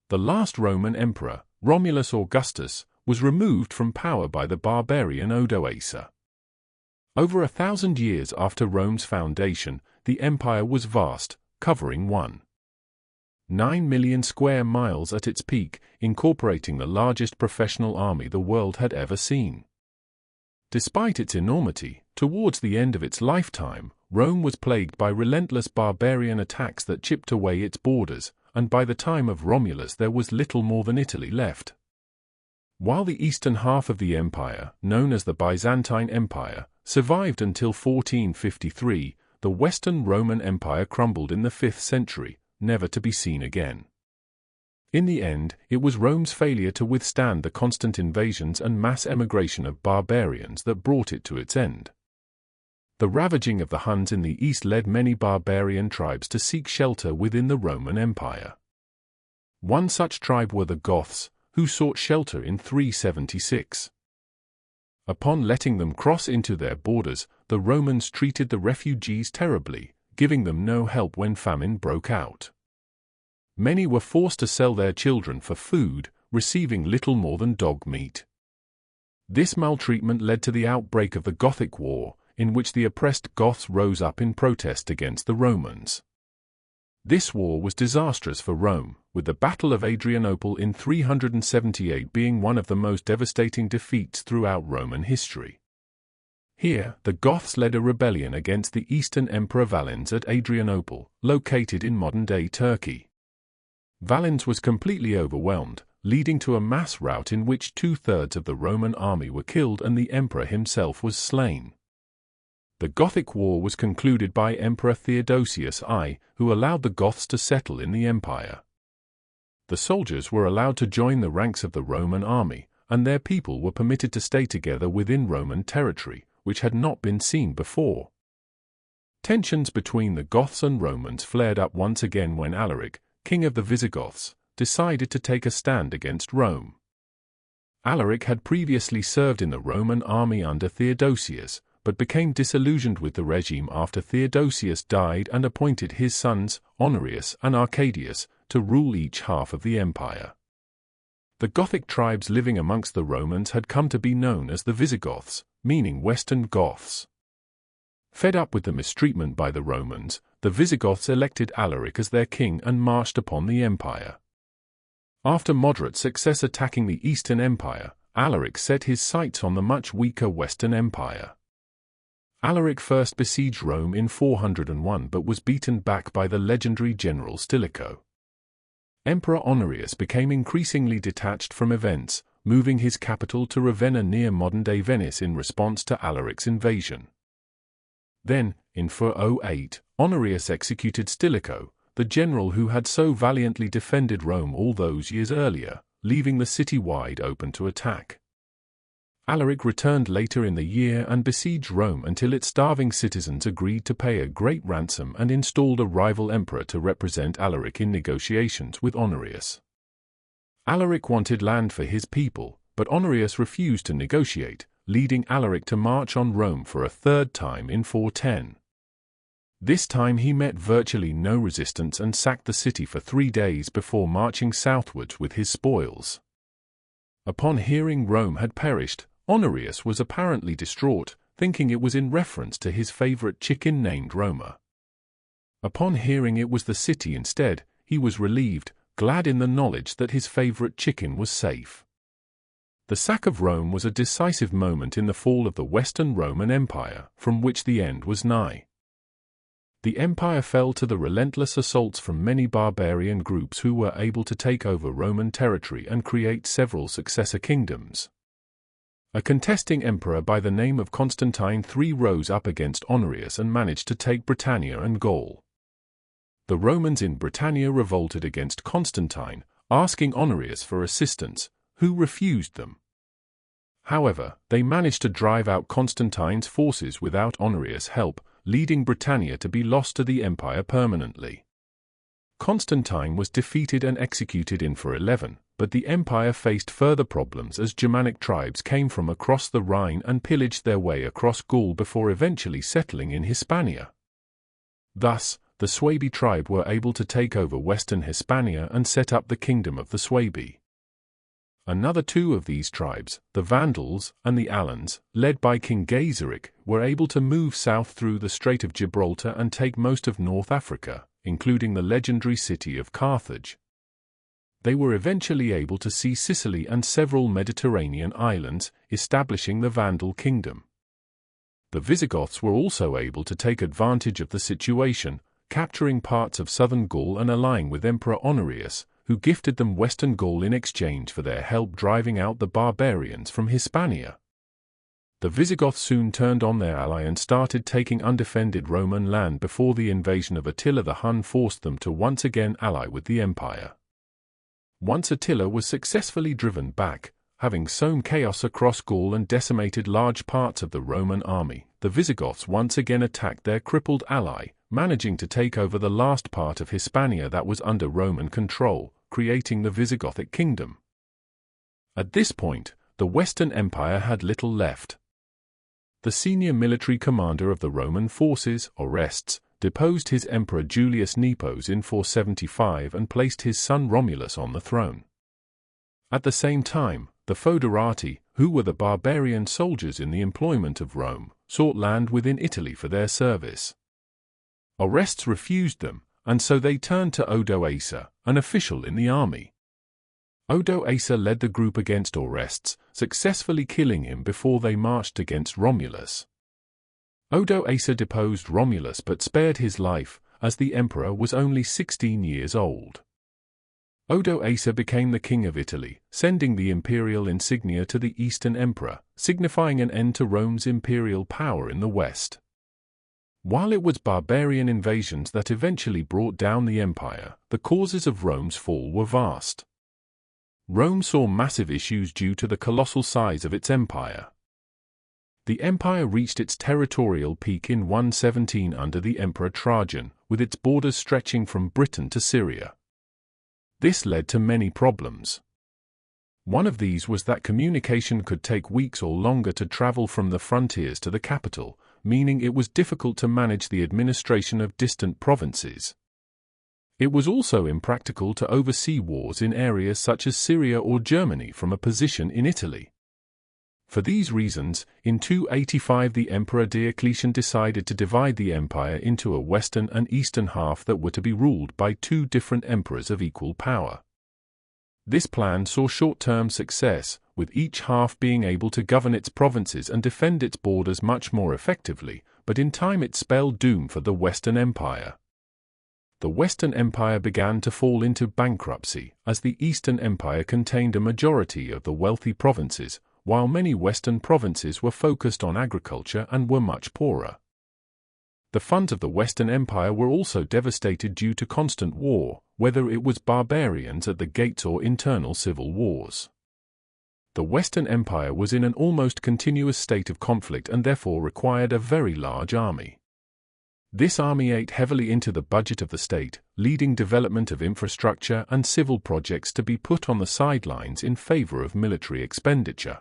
The last Roman emperor, Romulus Augustus, was removed from power by the barbarian Odoacer. Over 1,000 years after Rome's foundation, the empire was vast, covering 1.9 million square miles at its peak, incorporating the largest professional army the world had ever seen. Despite its enormity, towards the end of its lifetime, Rome was plagued by relentless barbarian attacks that chipped away its borders, and by the time of Romulus there was little more than Italy left. While the eastern half of the empire, known as the Byzantine Empire, survived until 1453, the Western Roman Empire crumbled in the 5th century, never to be seen again. In the end, it was Rome's failure to withstand the constant invasions and mass emigration of barbarians that brought it to its end. The ravaging of the Huns in the east led many barbarian tribes to seek shelter within the Roman Empire. One such tribe were the Goths, who sought shelter in 376. Upon letting them cross into their borders, the Romans treated the refugees terribly, giving them no help when famine broke out. Many were forced to sell their children for food, receiving little more than dog meat. This maltreatment led to the outbreak of the Gothic War, in which the oppressed Goths rose up in protest against the Romans. This war was disastrous for Rome, with the Battle of Adrianople in 378 being one of the most devastating defeats throughout Roman history. Here, the Goths led a rebellion against the Eastern Emperor Valens at Adrianople, located in modern-day Turkey. Valens was completely overwhelmed, leading to a mass rout in which 2/3 of the Roman army were killed and the emperor himself was slain. The Gothic War was concluded by Emperor Theodosius I, who allowed the Goths to settle in the empire. The soldiers were allowed to join the ranks of the Roman army, and their people were permitted to stay together within Roman territory, which had not been seen before. Tensions between the Goths and Romans flared up once again when Alaric, king of the Visigoths, decided to take a stand against Rome. Alaric had previously served in the Roman army under Theodosius, but became disillusioned with the regime after Theodosius died and appointed his sons, Honorius and Arcadius, to rule each half of the empire. The Gothic tribes living amongst the Romans had come to be known as the Visigoths, meaning Western Goths. Fed up with the mistreatment by the Romans, the Visigoths elected Alaric as their king and marched upon the empire. After moderate success attacking the Eastern Empire, Alaric set his sights on the much weaker Western Empire. Alaric first besieged Rome in 401 but was beaten back by the legendary general Stilicho. Emperor Honorius became increasingly detached from events, moving his capital to Ravenna near modern-day Venice in response to Alaric's invasion. Then, in 408, Honorius executed Stilicho, the general who had so valiantly defended Rome all those years earlier, leaving the city wide open to attack. Alaric returned later in the year and besieged Rome until its starving citizens agreed to pay a great ransom and installed a rival emperor to represent Alaric in negotiations with Honorius. Alaric wanted land for his people, but Honorius refused to negotiate, leading Alaric to march on Rome for a third time in 410. This time he met virtually no resistance and sacked the city for 3 days before marching southwards with his spoils. Upon hearing Rome had perished, Honorius was apparently distraught, thinking it was in reference to his favorite chicken named Roma. Upon hearing it was the city instead, he was relieved, glad in the knowledge that his favorite chicken was safe. The sack of Rome was a decisive moment in the fall of the Western Roman Empire, from which the end was nigh. The empire fell to the relentless assaults from many barbarian groups who were able to take over Roman territory and create several successor kingdoms. A contesting emperor by the name of Constantine III rose up against Honorius and managed to take Britannia and Gaul. The Romans in Britannia revolted against Constantine, asking Honorius for assistance, who refused them. However, they managed to drive out Constantine's forces without Honorius' help, leading Britannia to be lost to the empire permanently. Constantine was defeated and executed in 411, but the empire faced further problems as Germanic tribes came from across the Rhine and pillaged their way across Gaul before eventually settling in Hispania. Thus, the Suebi tribe were able to take over western Hispania and set up the Kingdom of the Suebi. Another two of these tribes, the Vandals and the Alans, led by King Gaiseric, were able to move south through the Strait of Gibraltar and take most of North Africa, including the legendary city of Carthage. They were eventually able to seize Sicily and several Mediterranean islands, establishing the Vandal kingdom. The Visigoths were also able to take advantage of the situation, capturing parts of southern Gaul and allying with Emperor Honorius, who gifted them western Gaul in exchange for their help driving out the barbarians from Hispania. The Visigoths soon turned on their ally and started taking undefended Roman land before the invasion of Attila the Hun forced them to once again ally with the empire. Once Attila was successfully driven back, having sown chaos across Gaul and decimated large parts of the Roman army, the Visigoths once again attacked their crippled ally, managing to take over the last part of Hispania that was under Roman control, creating the Visigothic kingdom. At this point, the Western Empire had little left. The senior military commander of the Roman forces, Orestes, deposed his emperor Julius Nepos in 475 and placed his son Romulus on the throne. At the same time, the Foederati, who were the barbarian soldiers in the employment of Rome, sought land within Italy for their service. Orestes refused them, and so they turned to Odoacer, an official in the army. Odoacer led the group against Orestes, successfully killing him before they marched against Romulus. Odoacer deposed Romulus but spared his life, as the emperor was only 16 years old. Odoacer became the king of Italy, sending the imperial insignia to the Eastern emperor, signifying an end to Rome's imperial power in the West. While it was barbarian invasions that eventually brought down the empire, the causes of Rome's fall were vast. Rome saw massive issues due to the colossal size of its empire. The empire reached its territorial peak in 117 under the Emperor Trajan, with its borders stretching from Britain to Syria. This led to many problems. One of these was that communication could take weeks or longer to travel from the frontiers to the capital, meaning it was difficult to manage the administration of distant provinces. It was also impractical to oversee wars in areas such as Syria or Germany from a position in Italy. For these reasons, in 285 the Emperor Diocletian decided to divide the empire into a western and eastern half that were to be ruled by two different emperors of equal power. This plan saw short-term success, with each half being able to govern its provinces and defend its borders much more effectively, but in time it spelled doom for the Western Empire. The Western Empire began to fall into bankruptcy, as the Eastern Empire contained a majority of the wealthy provinces, while many Western provinces were focused on agriculture and were much poorer. The funds of the Western Empire were also devastated due to constant war, whether it was barbarians at the gates or internal civil wars. The Western Empire was in an almost continuous state of conflict and therefore required a very large army. This army ate heavily into the budget of the state, leading development of infrastructure and civil projects to be put on the sidelines in favor of military expenditure.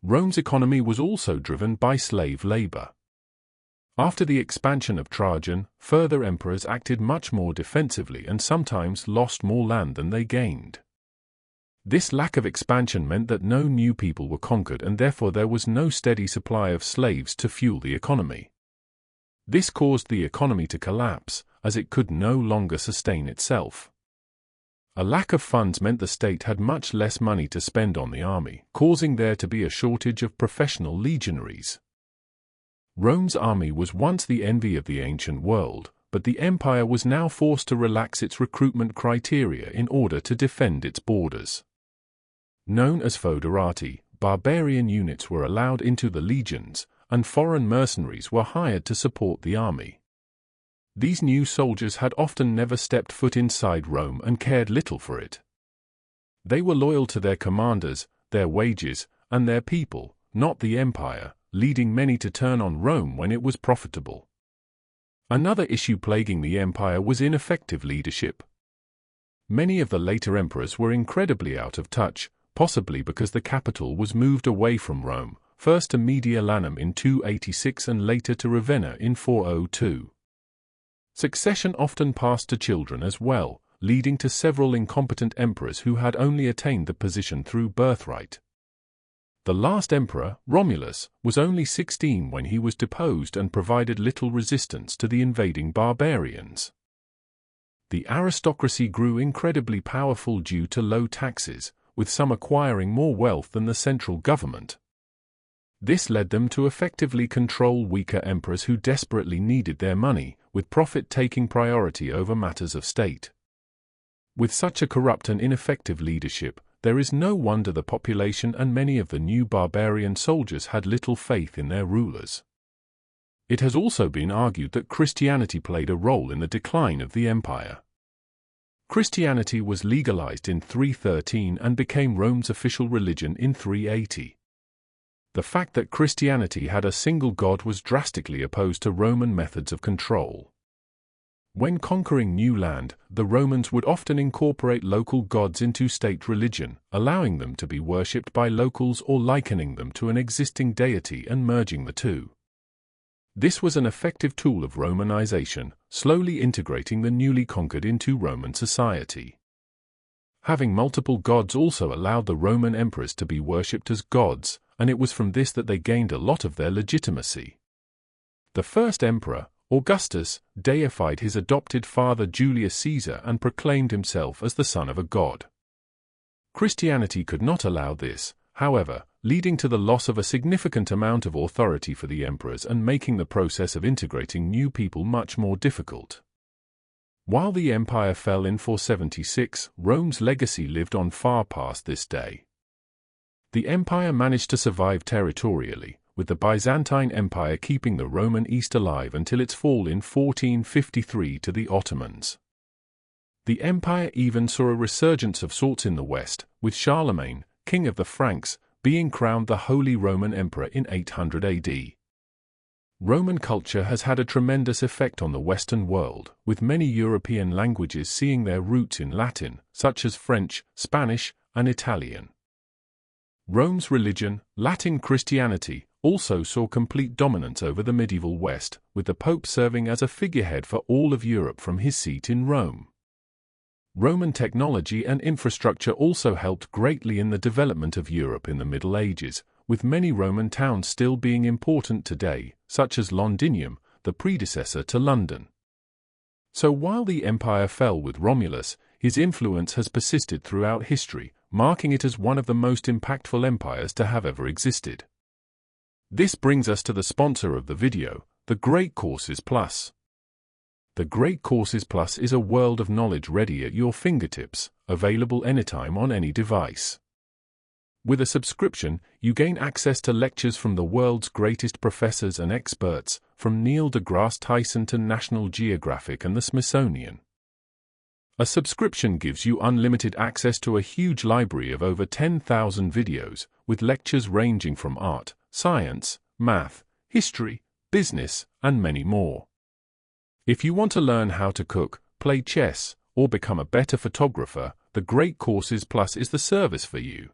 Rome's economy was also driven by slave labor. After the expansion of Trajan, further emperors acted much more defensively and sometimes lost more land than they gained. This lack of expansion meant that no new people were conquered and therefore there was no steady supply of slaves to fuel the economy. This caused the economy to collapse, as it could no longer sustain itself. A lack of funds meant the state had much less money to spend on the army, causing there to be a shortage of professional legionaries. Rome's army was once the envy of the ancient world, but the empire was now forced to relax its recruitment criteria in order to defend its borders. Known as foederati, barbarian units were allowed into the legions, and foreign mercenaries were hired to support the army. These new soldiers had often never stepped foot inside Rome and cared little for it. They were loyal to their commanders, their wages, and their people, not the empire, leading many to turn on Rome when it was profitable. Another issue plaguing the empire was ineffective leadership. Many of the later emperors were incredibly out of touch, possibly because the capital was moved away from Rome, first to Mediolanum in 286 and later to Ravenna in 402. Succession often passed to children as well, leading to several incompetent emperors who had only attained the position through birthright. The last emperor, Romulus, was only 16 when he was deposed and provided little resistance to the invading barbarians. The aristocracy grew incredibly powerful due to low taxes, with some acquiring more wealth than the central government. This led them to effectively control weaker emperors who desperately needed their money, with profit taking priority over matters of state. With such a corrupt and ineffective leadership, there is no wonder the population and many of the new barbarian soldiers had little faith in their rulers. It has also been argued that Christianity played a role in the decline of the empire. Christianity was legalized in 313 and became Rome's official religion in 380. The fact that Christianity had a single god was drastically opposed to Roman methods of control. When conquering new land, the Romans would often incorporate local gods into state religion, allowing them to be worshipped by locals or likening them to an existing deity and merging the two. This was an effective tool of Romanization, slowly integrating the newly conquered into Roman society. Having multiple gods also allowed the Roman emperors to be worshipped as gods, and it was from this that they gained a lot of their legitimacy. The first emperor, Augustus, deified his adopted father Julius Caesar and proclaimed himself as the son of a god. Christianity could not allow this, however, leading to the loss of a significant amount of authority for the emperors and making the process of integrating new people much more difficult. While the empire fell in 476, Rome's legacy lived on far past this day. The empire managed to survive territorially, with the Byzantine Empire keeping the Roman East alive until its fall in 1453 to the Ottomans. The empire even saw a resurgence of sorts in the West, with Charlemagne, king of the Franks, being crowned the Holy Roman Emperor in 800 AD. Roman culture has had a tremendous effect on the Western world, with many European languages seeing their roots in Latin, such as French, Spanish, and Italian. Rome's religion, Latin Christianity, also saw complete dominance over the medieval West, with the Pope serving as a figurehead for all of Europe from his seat in Rome. Roman technology and infrastructure also helped greatly in the development of Europe in the Middle Ages, with many Roman towns still being important today, such as Londinium, the predecessor to London. So while the empire fell with Romulus, his influence has persisted throughout history, marking it as one of the most impactful empires to have ever existed. This brings us to the sponsor of the video, the Great Courses Plus. The Great Courses Plus is a world of knowledge ready at your fingertips, available anytime on any device. With a subscription, you gain access to lectures from the world's greatest professors and experts, from Neil deGrasse Tyson to National Geographic and the Smithsonian. A subscription gives you unlimited access to a huge library of over 10,000 videos, with lectures ranging from art, science, math, history, business, and many more. If you want to learn how to cook, play chess, or become a better photographer, the Great Courses Plus is the service for you.